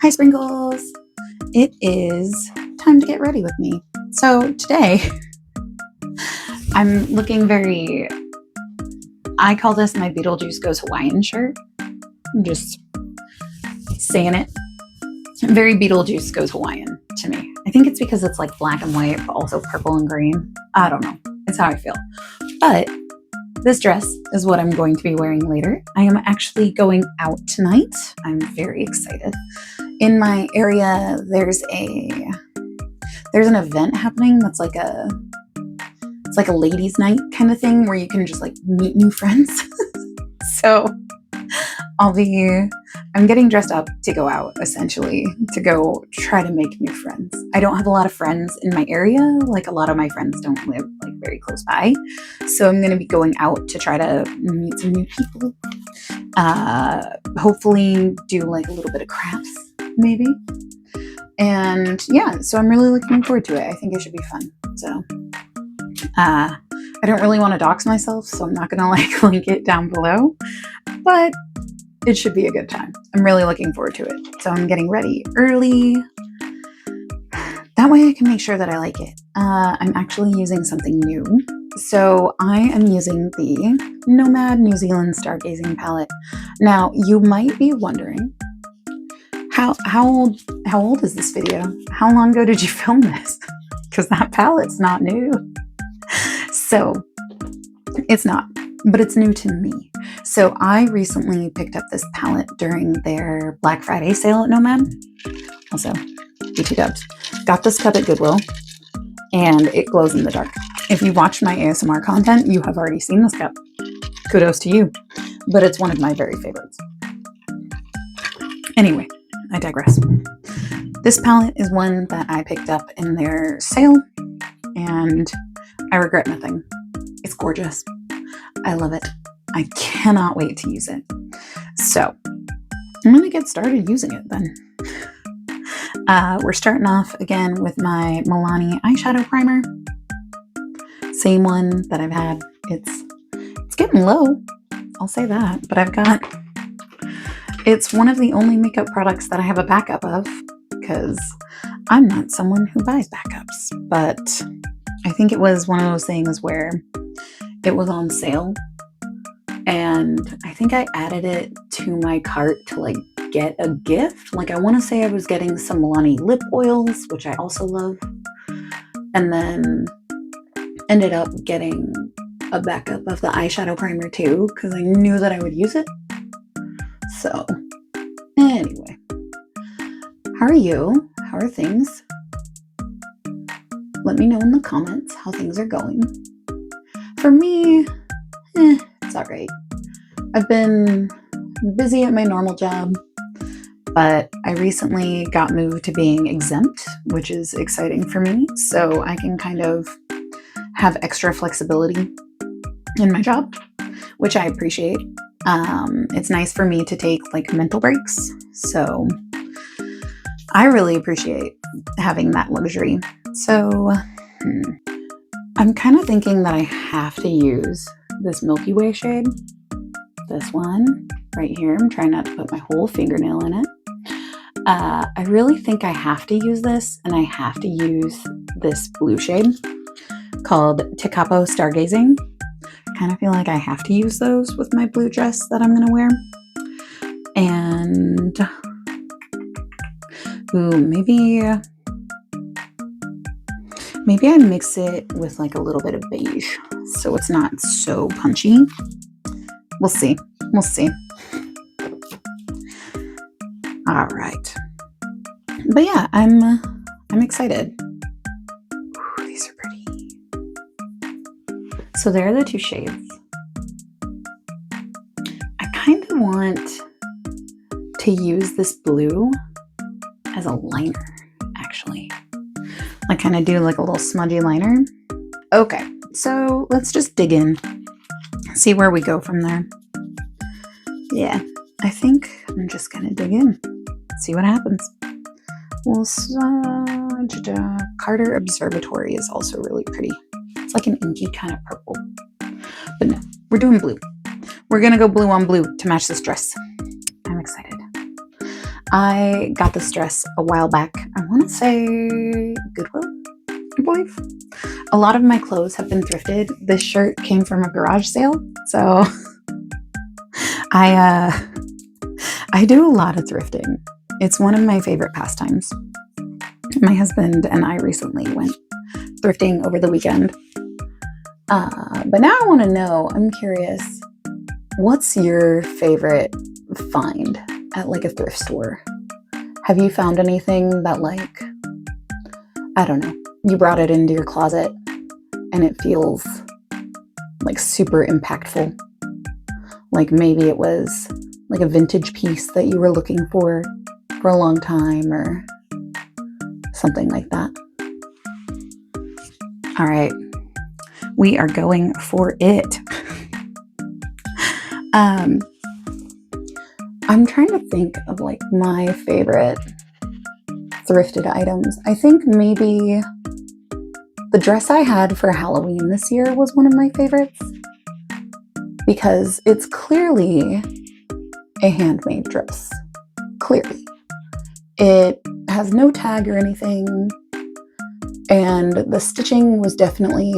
Hi, Sprinkles. It is time to get ready with me. So today, I'm looking I call this my Beetlejuice Goes Hawaiian shirt. I'm just saying it. Very Beetlejuice Goes Hawaiian to me. I think it's because it's like black and white, but also purple and green. I don't know. It's how I feel. But this dress is what I'm going to be wearing later. I am actually going out tonight. I'm very excited. In my area, there's an event happening that's like a ladies' night kind of thing where you can just like meet new friends. So I'm getting dressed up to go out, essentially, to go try to make new friends. I don't have a lot of friends in my area. Like, a lot of my friends don't live like very close by. So I'm going to be going out to try to meet some new people. Hopefully do like a little bit of crafts, maybe. And yeah, so I'm really looking forward to it. I think it should be fun. So I don't really want to dox myself, so I'm not going to like link it down below. But it should be a good time. I'm really looking forward to it. So I'm getting ready early. That way I can make sure that I like it. I'm actually using something new. So I am using the Nomad New Zealand Stargazing palette. Now, you might be wondering, how old is this video? How long ago did you film this? Because that palette's not new. So it's not, but it's new to me. So I recently picked up this palette during their Black Friday sale at Nomad. Also, BT dubs. Got this cup at Goodwill, and it glows in the dark. If you watch my ASMR content, you have already seen this cup. Kudos to you. But it's one of my very favorites. Anyway, I digress. This palette is one that I picked up in their sale, and I regret nothing. It's gorgeous. I love it. I cannot wait to use it. So I'm going to get started using it then. We're starting off again with my Milani eyeshadow primer. Same one that I've had. It's getting low, I'll say that, but it's one of the only makeup products that I have a backup of, because I'm not someone who buys backups. But I think it was one of those things where it was on sale, and I think I added it to my cart to like get a gift. Like, I want to say I was getting some Milani lip oils, which I also love, and then ended up getting a backup of the eyeshadow primer too, because I knew that I would use it. So anyway, how are you? How are things? Let me know in the comments how things are going. For me, it's all right. I've been busy at my normal job, but I recently got moved to being exempt, which is exciting for me. So I can kind of have extra flexibility in my job, which I appreciate. It's nice for me to take like mental breaks. So I really appreciate having that luxury. So I'm kind of thinking that I have to use this Milky Way shade. This one right here. I'm trying not to put my whole fingernail in it. I really think I have to use this, and I have to use this blue shade called Tekapo Stargazing. I kind of feel like I have to use those with my blue dress that I'm going to wear. And maybe I mix it with like a little bit of beige, so it's not so punchy. We'll see. All right. But yeah, I'm excited. Ooh, these are pretty. So there are the two shades. I kind of want to use this blue as a liner, actually. Like, kind of do like a little smudgy liner. Okay, so let's just dig in. See where we go from there. Yeah, I think I'm just gonna dig in. See what happens. Well, Carter Observatory is also really pretty. It's like an inky kind of purple. But no, we're doing blue. We're gonna go blue on blue to match this dress. I'm excited. I got this dress a while back. I want to say Goodwill, I believe. A lot of my clothes have been thrifted. This shirt came from a garage sale, so I do a lot of thrifting. It's one of my favorite pastimes. My husband and I recently went thrifting over the weekend. But now I want to know, I'm curious, what's your favorite find at like a thrift store? Have you found anything that, like, I don't know, you brought it into your closet and it feels like super impactful? Like maybe it was like a vintage piece that you were looking for a long time or something like that. All right, we are going for it. I'm trying to think of like my favorite thrifted items. I think maybe the dress I had for Halloween this year was one of my favorites because it's clearly a handmade dress. Clearly. It has no tag or anything, and the stitching was definitely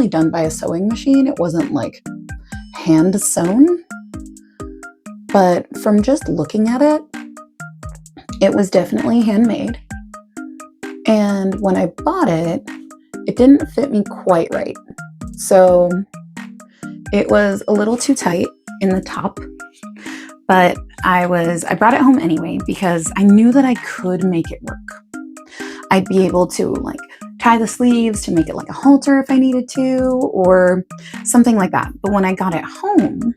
done by a sewing machine. It wasn't like hand sewn. But from just looking at it, it was definitely handmade. And when I bought it, it didn't fit me quite right. So it was a little too tight in the top, but I brought it home anyway because I knew that I could make it work. I'd be able to like tie the sleeves to make it like a halter if I needed to, or something like that. But when I got it home,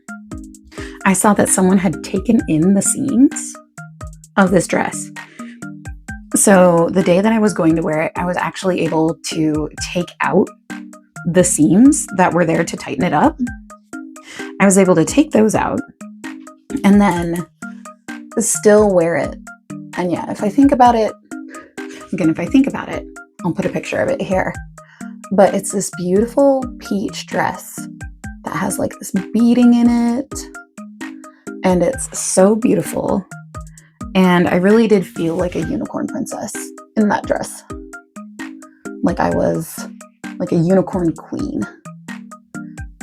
I saw that someone had taken in the seams of this dress. So the day that I was going to wear it, I was actually able to take out the seams that were there to tighten it up. I was able to take those out and then still wear it. And yeah, if I think about it, I'll put a picture of it here. But it's this beautiful peach dress that has like this beading in it. And it's so beautiful. And I really did feel like a unicorn princess in that dress. Like I was like a unicorn queen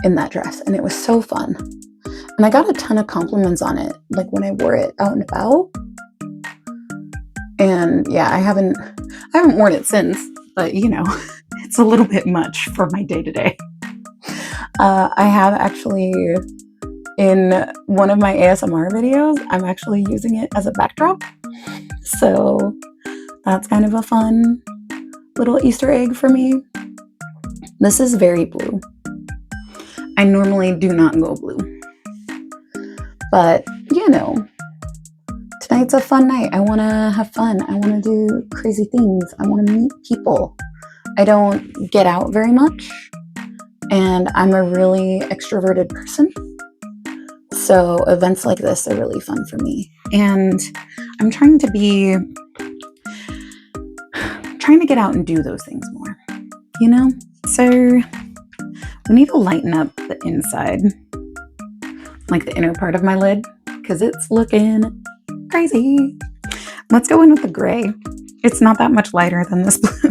in that dress. And it was so fun. And I got a ton of compliments on it, like when I wore it out and about. And yeah, I haven't worn it since, but you know, it's a little bit much for my day-to-day. I have actually, in one of my ASMR videos, I'm actually using it as a backdrop. So that's kind of a fun little Easter egg for me. This is very blue. I normally do not go blue. But, you know, tonight's a fun night. I want to have fun. I want to do crazy things. I want to meet people. I don't get out very much, and I'm a really extroverted person. So events like this are really fun for me. And I'm trying to get out and do those things more, you know? So we need to lighten up the inside, like the inner part of my lid, because it's looking crazy. Let's go in with the gray. It's not that much lighter than this blue.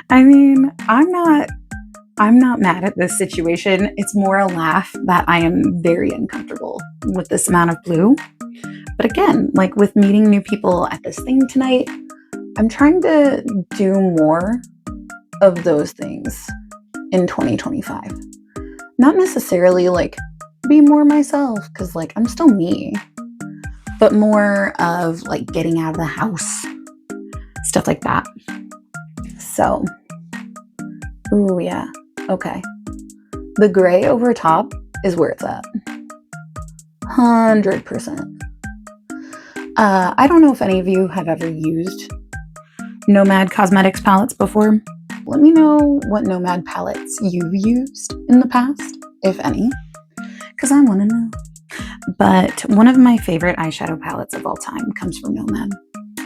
I mean, I'm not mad at this situation. It's more a laugh that I am very uncomfortable with this amount of blue. But again, like with meeting new people at this thing tonight, I'm trying to do more of those things in 2025. Not necessarily like be more myself, because like I'm still me, but more of like getting out of the house, stuff like that. So, ooh, yeah. Okay. The gray over top is where it's at. 100%. I don't know if any of you have ever used Nomad cosmetics palettes before. Let me know what Nomad palettes you've used in the past, if any, because I want to know. But one of my favorite eyeshadow palettes of all time comes from Nomad,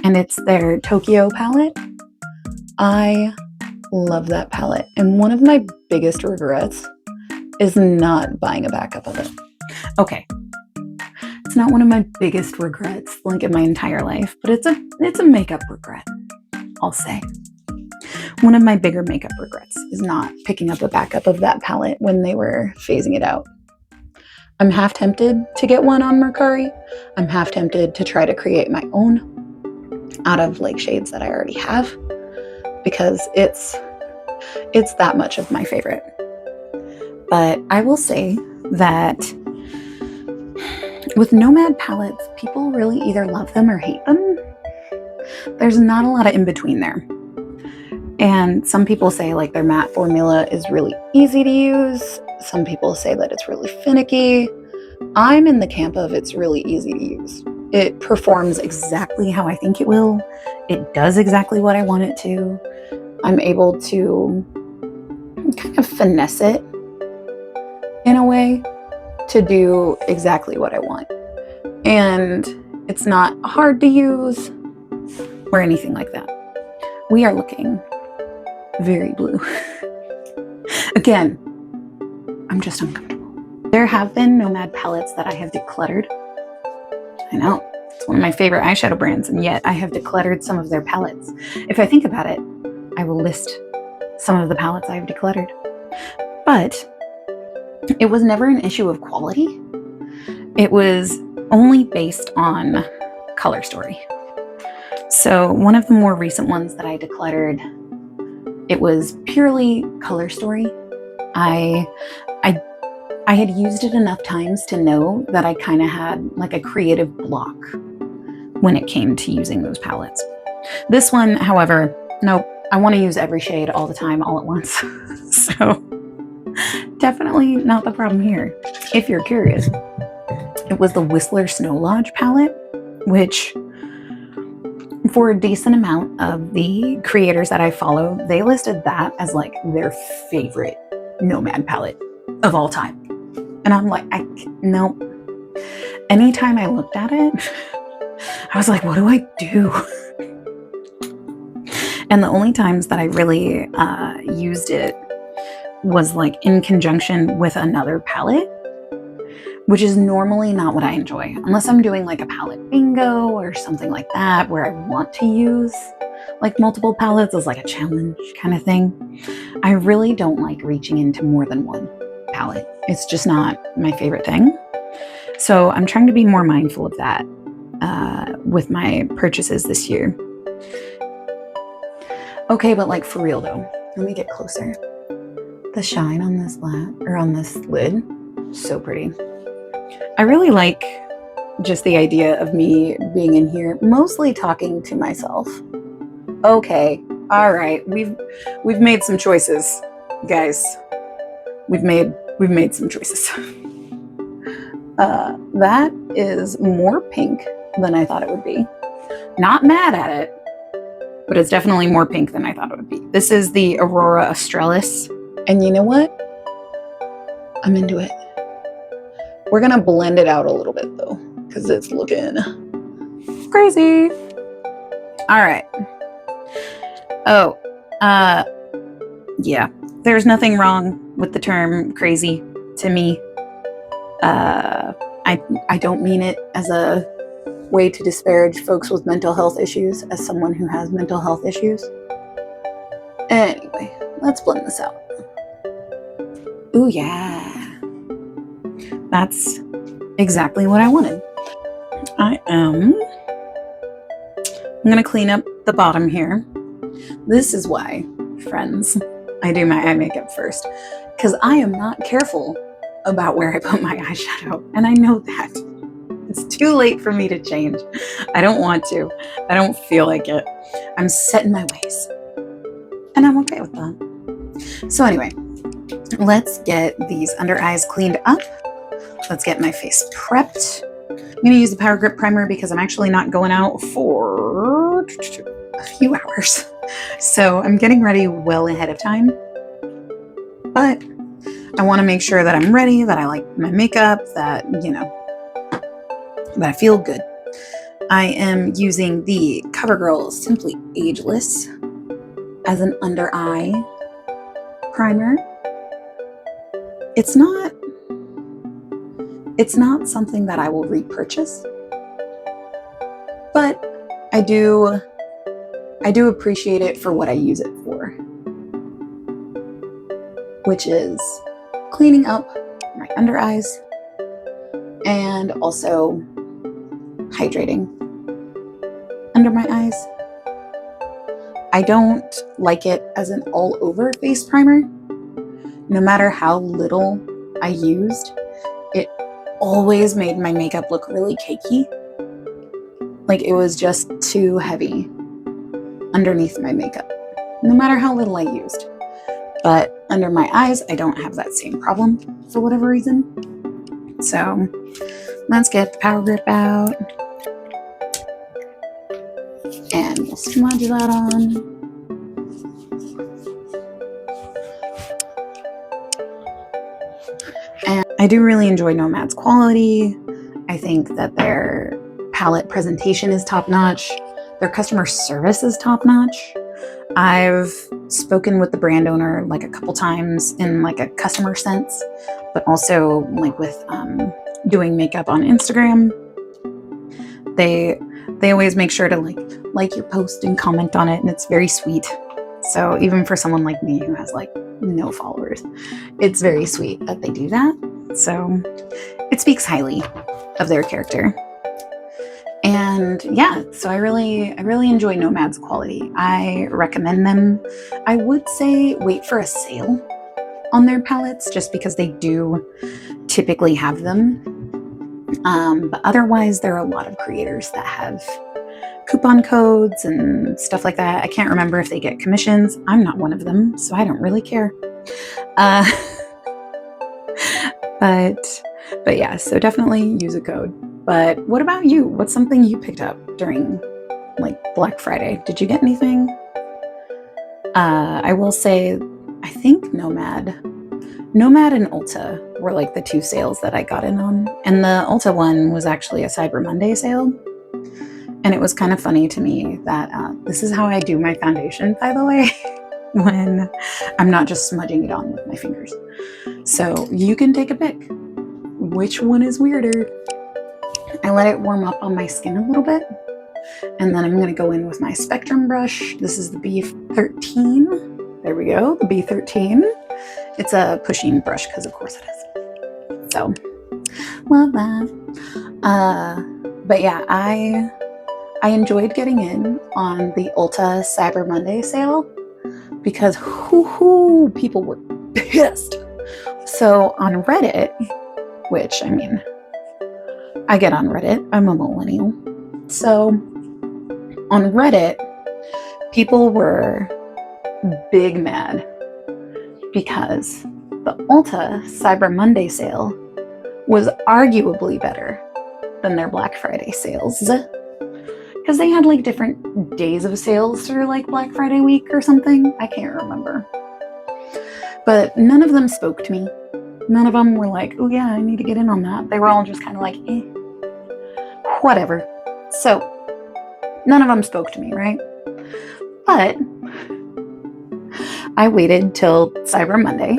and it's their Tokyo palette. I love that palette, and one of my biggest regrets is not buying a backup of it. Okay, it's not one of my biggest regrets, like in my entire life, but it's a makeup regret, I'll say. One of my bigger makeup regrets is not picking up a backup of that palette when they were phasing it out. I'm half tempted to get one on Mercari. I'm half tempted to try to create my own out of like shades that I already have, because it's that much of my favorite. But I will say that with Nomad palettes, people really either love them or hate them. There's not a lot of in between there. And some people say like their matte formula is really easy to use. Some people say that it's really finicky. I'm in the camp of it's really easy to use. It performs exactly how I think it will. It does exactly what I want it to. I'm able to kind of finesse it in a way to do exactly what I want. And it's not hard to use or anything like that. We are looking very blue. Again, I'm just uncomfortable. There have been Nomad palettes that I have decluttered. I know, it's one of my favorite eyeshadow brands, and yet I have decluttered some of their palettes. If I think about it, I will list some of the palettes I have decluttered. But it was never an issue of quality. It was only based on color story. So one of the more recent ones that I decluttered, it was purely color story. I had used it enough times to know that I kind of had like a creative block when it came to using those palettes. This one, however, nope, I want to use every shade all the time, all at once. So definitely not the problem here, if you're curious. It was the Whistler Snow Lodge palette, which for a decent amount of the creators that I follow, they listed that as like their favorite Nomad palette of all time. And I'm like, nope. Anytime I looked at it, I was like, what do I do? And the only times that I really used it was like in conjunction with another palette, which is normally not what I enjoy, unless I'm doing like a palette bingo or something like that, where I want to use like multiple palettes as like a challenge kind of thing. I really don't like reaching into more than one palette. It's just not my favorite thing. So I'm trying to be more mindful of that with my purchases this year. Okay, but like for real though, let me get closer. The shine on this on this lid, so pretty. I really like just the idea of me being in here, mostly talking to myself. Okay, all right, we've made some choices, guys. We've made some choices. That is more pink than I thought it would be. Not mad at it, but it's definitely more pink than I thought it would be. This is the Aurora Australis. And you know what? I'm into it. We're gonna blend it out a little bit though, because it's looking crazy. All right. Oh, yeah. There's nothing wrong with the term crazy to me. I don't mean it as a way to disparage folks with mental health issues, as someone who has mental health issues. Anyway, let's blend this out. Ooh, yeah. That's exactly what I wanted. I'm gonna clean up the bottom here. This is why, friends, I do my eye makeup first, because I am not careful about where I put my eyeshadow, and I know that. It's too late for me to change. I don't want to. I don't feel like it. I'm set in my ways, and I'm okay with that. So anyway, let's get these under eyes cleaned up. Let's get my face prepped. I'm going to use the Power Grip Primer because I'm actually not going out for a few hours. So I'm getting ready well ahead of time. But I want to make sure that I'm ready, that I like my makeup, that, you know, that I feel good. I am using the CoverGirl Simply Ageless as an under eye primer. It's not It's not something that I will repurchase, but I do appreciate it for what I use it for, which is cleaning up my under eyes and also hydrating under my eyes. I don't like it as an all-over face primer. No matter how little I used, it always made my makeup look really cakey. Like it was just too heavy underneath my makeup, no matter how little I used. But under my eyes, I don't have that same problem for whatever reason. So let's get the Power Grip out. And we'll smudge that on. And I do really enjoy Nomad's quality. I think that their palette presentation is top-notch. Their customer service is top-notch. I've spoken with the brand owner like a couple times in like a customer sense, but also like with doing makeup on Instagram. They always make sure to like your post and comment on it, and it's very sweet. So even for someone like me who has like no followers, it's very sweet that they do that. So it speaks highly of their character. And yeah, so I really enjoy Nomad's quality. I recommend them. I would say wait for a sale on their palettes just because they do typically have them. But otherwise, there are a lot of creators that have coupon codes and stuff like that. I can't remember if they get commissions. I'm not one of them, so I don't really care. But yeah, so definitely use a code. But what about you? What's something you picked up during like Black Friday? Did you get anything? I will say, I think Nomad and Ulta were like the two sales that I got in on. And the Ulta one was actually a Cyber Monday sale. And it was kind of funny to me that this is how I do my foundation, by the way, when I'm not just smudging it on with my fingers. So you can take a pick. Which one is weirder? I let it warm up on my skin a little bit. And then I'm going to go in with my Spectrum brush. This is the B13. There we go, the B13. It's a pushing brush because of course it is. So, love that. But yeah, I enjoyed getting in on the Ulta Cyber Monday sale because people were pissed. So on Reddit, which I mean, I get on Reddit, I'm a millennial. So on Reddit, people were big mad because the Ulta Cyber Monday sale was arguably better than their Black Friday sales. Because they had like different days of sales through like Black Friday week or something. I can't remember. But none of them spoke to me. None of them were like, oh yeah, I need to get in on that. They were all just kind of like, whatever. So none of them spoke to me, right? But I waited till Cyber Monday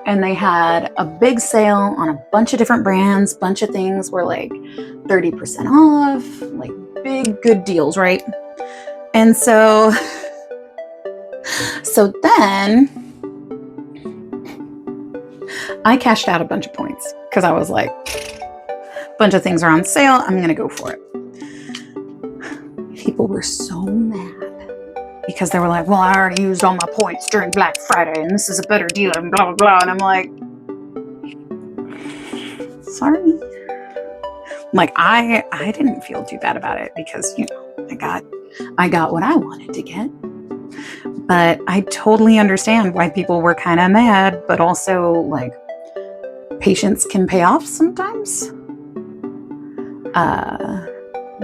and they had a big sale on a bunch of different brands. Bunch of things were like 30% off, like big good deals, right? And so then I cashed out a bunch of points because I was like, a bunch of things are on sale, I'm gonna go for it. People were so mad because they were like, well, I already used all my points during Black Friday and this is a better deal and blah, blah, blah. And I'm like, sorry. Like, I didn't feel too bad about it because, you know, I got what I wanted to get. But I totally understand why people were kind of mad, but also like patience can pay off sometimes.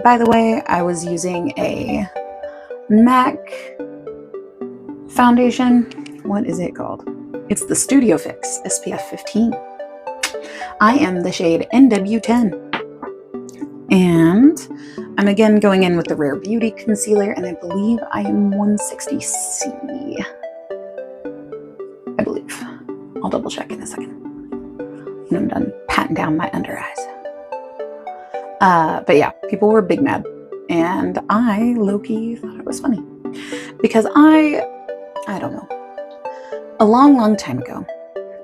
By the way, I was using a MAC foundation. What is it called? It's the Studio Fix SPF 15. I am the shade NW10. And I'm again going in with the Rare Beauty Concealer, and I believe I am 160C. I believe. I'll double check in a second when I'm done patting gotten down my under eyes. But yeah, people were big mad. And I, low-key, thought it was funny. Because I don't know. A long, long time ago,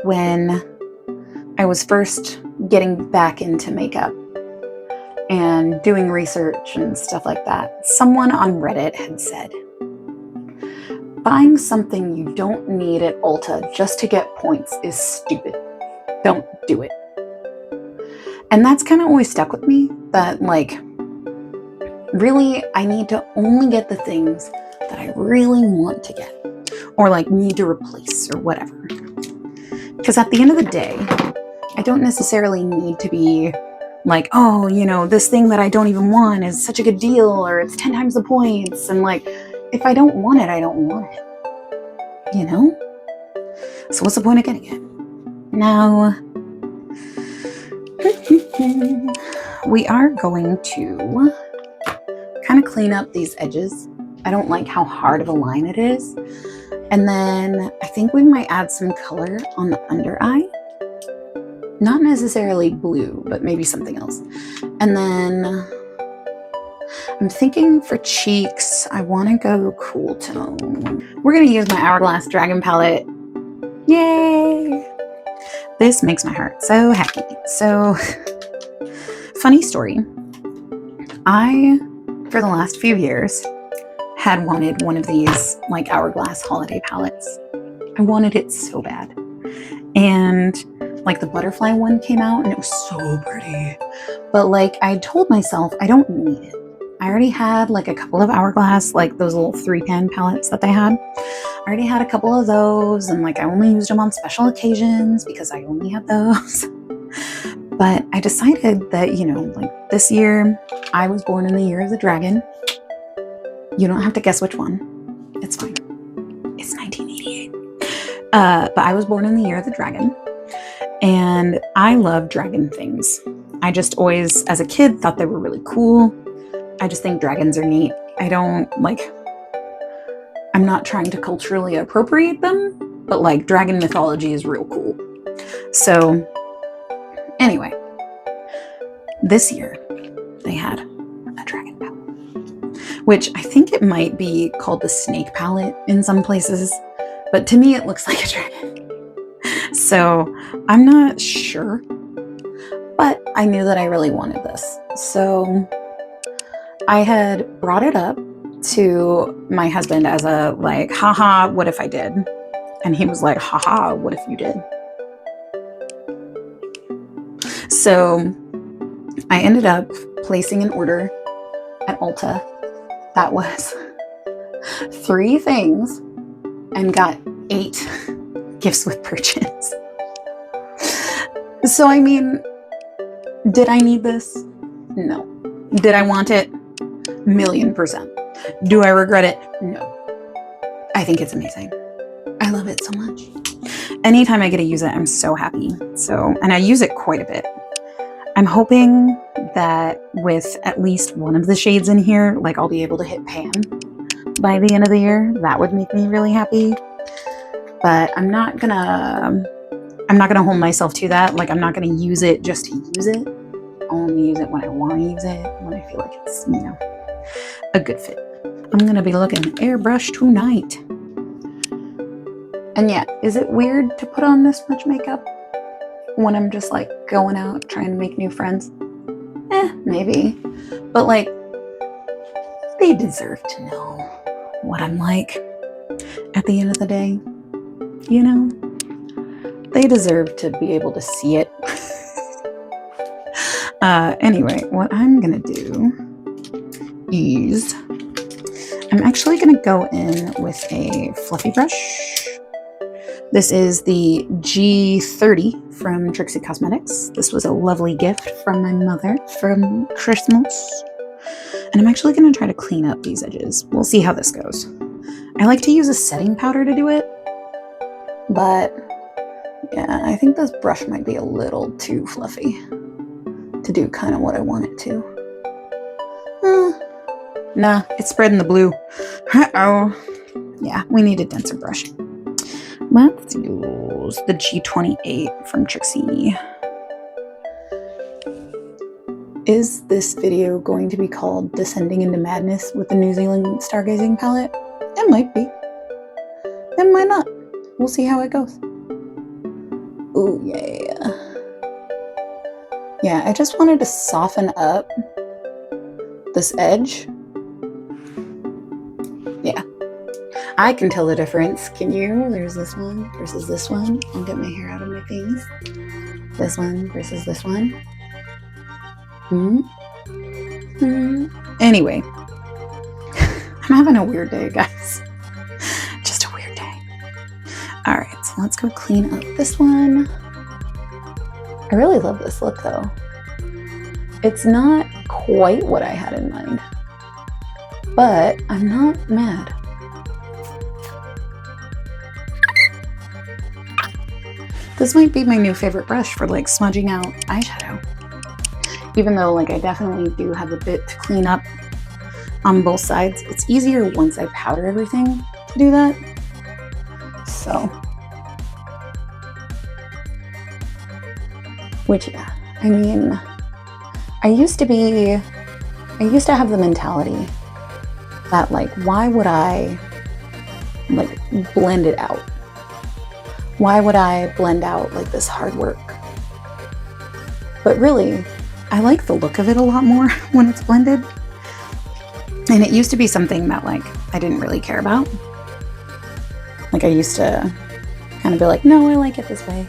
when I was first getting back into makeup and doing research and stuff like that, someone on Reddit had said, buying something you don't need at Ulta just to get points is stupid. Don't do it. And that's kind of always stuck with me, that like, really, I need to only get the things that I really want to get, or like need to replace or whatever. Because at the end of the day, I don't necessarily need to be like, oh, you know, this thing that I don't even want is such a good deal, or it's 10 times the points. And like, if I don't want it, I don't want it, you know? So what's the point of getting it? Now, we are going to kind of clean up these edges. I don't like how hard of a line it is. And then I think we might add some color on the under eye. Not necessarily blue, but maybe something else. And then I'm thinking for cheeks, I want to go cool tone. We're going to use my Hourglass Dragon palette. Yay! This makes my heart so happy. So, funny story. I, for the last few years, had wanted one of these like Hourglass holiday palettes. I wanted it so bad. And like the butterfly one came out and it was so pretty. But like I told myself, I don't need it. I already had like a couple of Hourglass, like those little 3-pan palettes that they had. I already had a couple of those, and like I only used them on special occasions because I only had those. But I decided that, you know, like this year, I was born in the year of the dragon. You don't have to guess which one. It's fine. It's 1988. But I was born in the year of the dragon. And I love dragon things. I just always, as a kid, thought they were really cool. I just think dragons are neat. I don't, like, I'm not trying to culturally appropriate them, but like dragon mythology is real cool. So anyway, this year they had a dragon palette, which I think it might be called the snake palette in some places, but to me it looks like a dragon. So I'm not sure, but I knew that I really wanted this. So I had brought it up to my husband as a like, haha, what if I did? And he was like, haha, what if you did? So I ended up placing an order at Ulta that was 3 things and got 8 gifts with purchase. So I mean, did I need this? No. Did I want it? 1,000,000%. Do I regret it? No. I think it's amazing. I love it so much. Anytime I get to use it, I'm so happy. So, and I use it quite a bit. I'm hoping that with at least one of the shades in here, like I'll be able to hit pan by the end of the year. That would make me really happy. But I'm not gonna hold myself to that. Like I'm not gonna use it just to use it. I'll only use it when I want to use it, when I feel like it's, you know, a good fit. I'm gonna be looking airbrush tonight. And yeah, is it weird to put on this much makeup when I'm just like going out trying to make new friends? Maybe. But like, they deserve to know what I'm like at the end of the day. You know? They deserve to be able to see it. Anyway, what I'm gonna do is I'm actually gonna go in with a fluffy brush. This is the G30 from Trixie Cosmetics. This was a lovely gift from my mother from Christmas. And I'm actually gonna try to clean up these edges. We'll see how this goes. I like to use a setting powder to do it, but yeah, I think this brush might be a little too fluffy to do kind of what I want it to. Nah, it's spreading the blue. Uh-oh. Yeah, we need a denser brush. Let's use the G28 from Trixie. Is this video going to be called Descending into Madness with the New Zealand Stargazing palette? It might be. It might not. We'll see how it goes. Ooh, yeah. Yeah, I just wanted to soften up this edge. Yeah. I can tell the difference. Can you? There's this one versus this one. I'll get my hair out of my face. This one versus this one. Anyway, I'm having a weird day, guys. Just a weird day. All right, so let's go clean up this one. I really love this look, though. It's not quite what I had in mind, but I'm not mad. This might be my new favorite brush for like smudging out eyeshadow. Even though like I definitely do have a bit to clean up on both sides. It's easier once I powder everything to do that. So, which yeah, I mean, I used to have the mentality that like, why would I like blend it out? Why would I blend out like this hard work? But really, I like the look of it a lot more when it's blended. And it used to be something that like I didn't really care about. Like I used to kind of be like, no, I like it this way.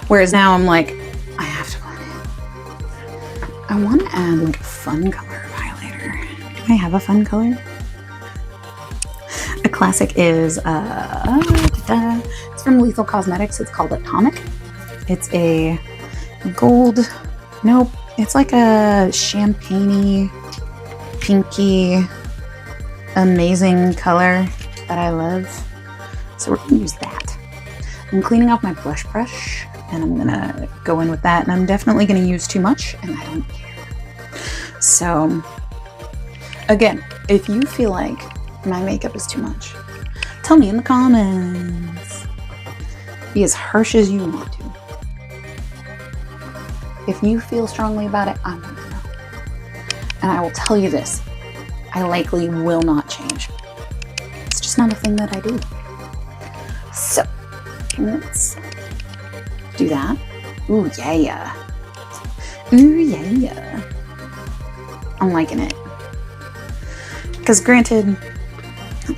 Whereas now I'm like, I have to blend it. I want to add like a fun color highlighter. Do I have a fun color? A classic is, it's from Lethal Cosmetics. It's called Atomic. It's a gold, nope, it's like a champagne-y, pinky, amazing color that I love. So we're gonna use that. I'm cleaning off my blush brush and I'm gonna go in with that, and I'm definitely gonna use too much and I don't care. So again, if you feel like my makeup is too much, tell me in the comments. Be as harsh as you want to. If you feel strongly about it, I want to know. And I will tell you this, I likely will not change. It's just not a thing that I do. So, let's do that. Ooh, yeah. Ooh, yeah. I'm liking it. Because granted,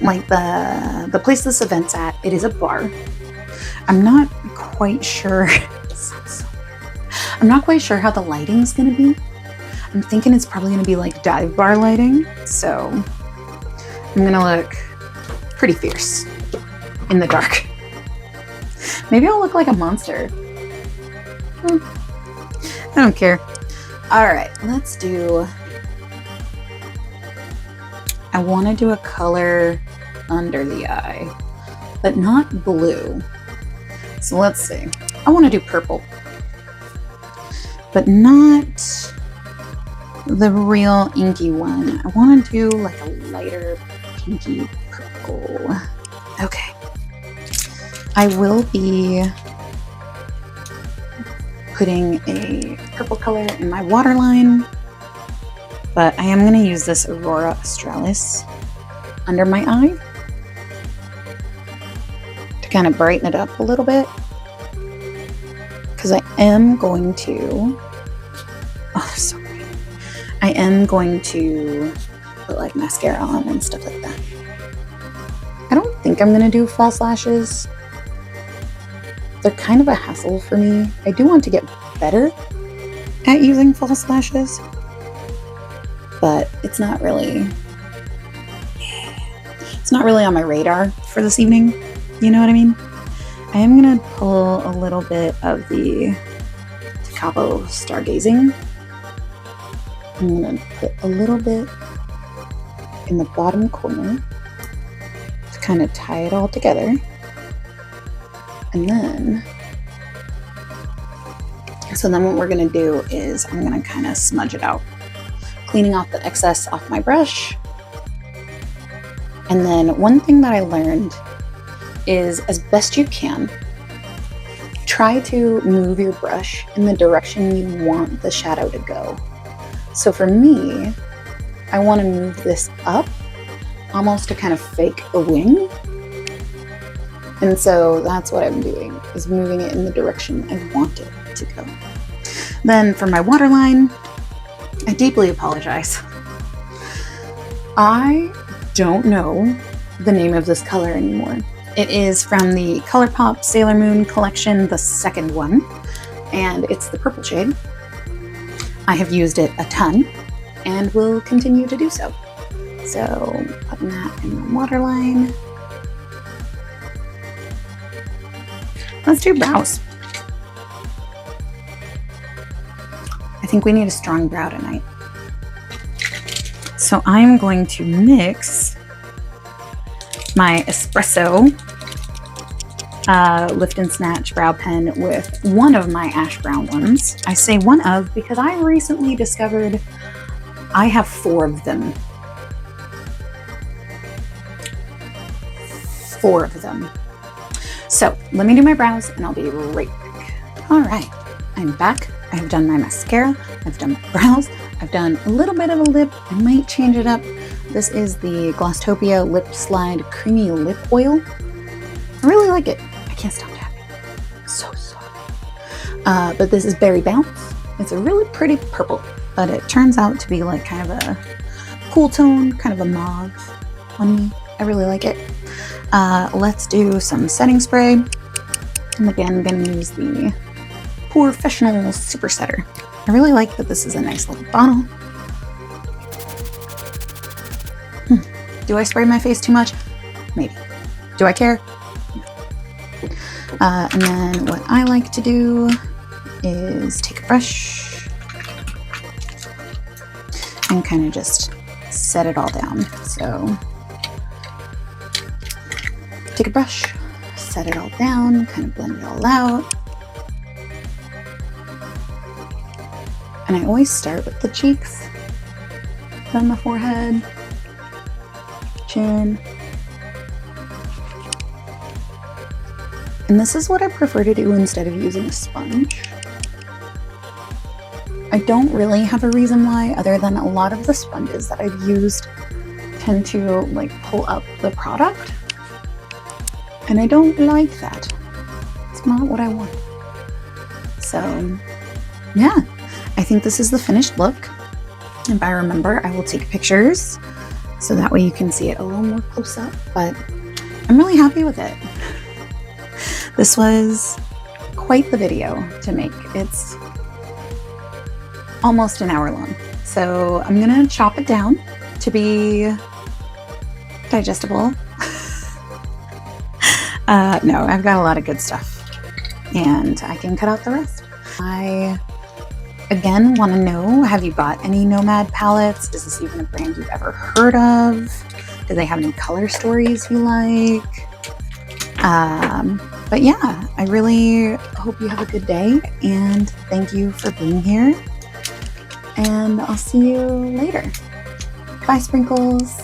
like the place this event's at, it is a bar. I'm not quite sure. I'm not quite sure how the lighting's gonna be. I'm thinking it's probably gonna be like dive bar lighting. So I'm gonna look pretty fierce in the dark. Maybe I'll look like a monster. I don't care. All right, let's do, I wanna do a color under the eye, but not blue. So let's see. I wanna do purple, but not the real inky one. I want to do like a lighter pinky purple. Okay. I will be putting a purple color in my waterline, but I am going to use this Aurora Australis under my eye to kind of brighten it up a little bit. Because I am going to, oh, so pretty. I am going to put like mascara on and stuff like that. I don't think I'm going to do false lashes. They're kind of a hassle for me. I do want to get better at using false lashes, but it's not really on my radar for this evening. You know what I mean? I am going to pull a little bit of the Capo Stargazing. I'm going to put a little bit in the bottom corner to kind of tie it all together. And then, so then what we're going to do is I'm going to kind of smudge it out, cleaning off the excess off my brush. And then one thing that I learned is, as best you can, try to move your brush in the direction you want the shadow to go. So for me, I want to move this up almost to kind of fake a wing. And so that's what I'm doing, is moving it in the direction I want it to go. Then for my waterline, I deeply apologize. I don't know the name of this color anymore. It is from the ColourPop Sailor Moon collection, the second one, and it's the purple shade. I have used it a ton and will continue to do so. So putting that in the waterline. Let's do brows. I think we need a strong brow tonight. So I'm going to mix my espresso lift and snatch brow pen with one of my ash brown ones. I say one of because I recently discovered I have 4 of them. 4 of them. So let me do my brows and I'll be right back. All right, I'm back. I've done my mascara, I've done my brows, I've done a little bit of a lip. I might change it up. This is the Glosstopia Lip Slide Creamy Lip Oil. I really like it. I can't stop tapping. So soft. But this is Berry Bounce. It's a really pretty purple, but it turns out to be like kind of a cool tone, kind of a mauve on me. I really like it. Let's do some setting spray. And again, I'm going to use the Professional Super Setter. I really like that this is a nice little bottle. Do I spray my face too much? Maybe. Do I care? And then what I like to do is take a brush and kind of just set it all down. So take a brush, set it all down, kind of blend it all out. And I always start with the cheeks, then the forehead, chin. And this is what I prefer to do instead of using a sponge. I don't really have a reason why, other than a lot of the sponges that I've used tend to like pull up the product. And I don't like that. It's not what I want. So yeah, I think this is the finished look. If I remember, I will take pictures so that way you can see it a little more close up, but I'm really happy with it. This was quite the video to make. It's almost an hour long. So I'm gonna chop it down to be digestible. No, I've got a lot of good stuff and I can cut out the rest. I, again, want to know, have you bought any Nomad palettes? Is this even a brand you've ever heard of? Do they have any color stories you like? But yeah, I really hope you have a good day and thank you for being here. And I'll see you later. Bye, Sprinkles.